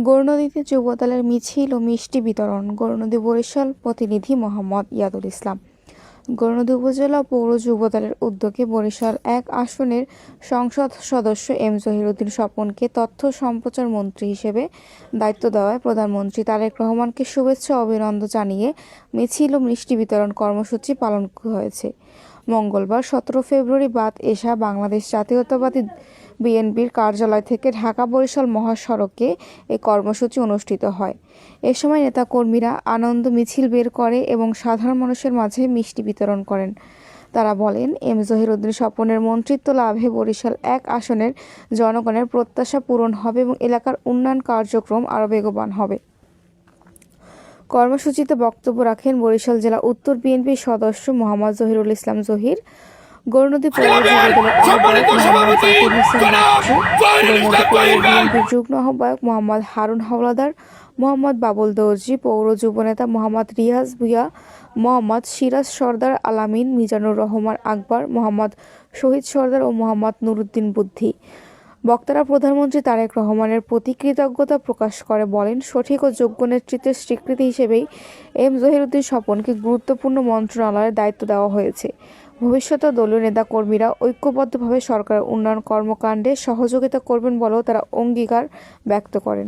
গৌরনদীতে যুবদলের মিছিল ও মিষ্টি বিতরণ। গৌরনদী বরিশাল প্রতিনিধি মোহাম্মদ ইয়াদুল ইসলাম। গৌরনদী উপজেলা পৌর যুবদলের উদ্যোগে বরিশাল ১ আসনের সংসদ সদস্য এম জহিরুদ্দিন স্বপনকে তথ্য সম্প্রচার মন্ত্রী হিসেবে দায়িত্ব দেওয়ায় প্রধানমন্ত্রী তারেক রহমানকে শুভেচ্ছা ও অভিনন্দন জানিয়ে মিছিল ও মিষ্টি বিতরণ কর্মসূচি পালন হয়েছে। মঙ্গলবার ১৭ ফেব্রুয়ারি বাদ এশা বাংলাদেশ জাতীয়তাবাদী বিএনপির কার্যালয় থেকে ঢাকা-বরিশাল মহাসড়কে এই কর্মসূচি অনুষ্ঠিত হয়। এ সময় নেতাকর্মীরা আনন্দ মিছিল বের করে এবং সাধারণ মানুষের মাঝে মিষ্টি বিতরণ করেন। তারা বলেন, এম জহিরুদ্দিন স্বপনের মন্ত্রিত্ব লাভে বরিশাল ১ আসনের জনগণের প্রত্যাশা পূরণ হবে এবং এলাকার উন্নয়ন কার্যক্রম আরও বেগবান হবে। কর্মসূচিতে বক্তব্য রাখেন বরিশাল জেলা উত্তর বিএনপির সদস্য মোহাম্মদ জহিরুল ইসলাম জহির, গৌরনদী পৌর যুবদলের আহ্বায়ক মোহাম্মদ জাকির হোসেন বাচ্চু, গৌরনদী পৌর বিএনপির যুগ্ম আহ্বায়ক মোহাম্মদ হারুন হাওলাদার, মোহাম্মদ বাবুল দর্জি, পৌর যুবনেতা মোহাম্মদ রিয়াজ ভুঁইয়া, মোহাম্মদ সিরাজ সরদার, আলামিন, মিজানুর রহমান আকবর, মোহাম্মদ শহীদ সরদার ও মোহাম্মদ নুরুদ্দিন বুদ্ধি। বক্তারা প্রধানমন্ত্রী তারেক রহমানের প্রতি কৃতজ্ঞতা প্রকাশ করে বলেন, সঠিক ও যোগ্য নেতৃত্বের স্বীকৃতি হিসেবেই এম জহিরুদ্দিন স্বপনকে গুরুত্বপূর্ণ মন্ত্রণালয়ের দায়িত্ব দেওয়া হয়েছে। ভবিষ্যতে দলীয় নেতাকর্মীরা ঐক্যবদ্ধভাবে সরকারের উন্নয়ন কর্মকাণ্ডে সহযোগিতা করবেন বলেও তারা অঙ্গীকার ব্যক্ত করেন।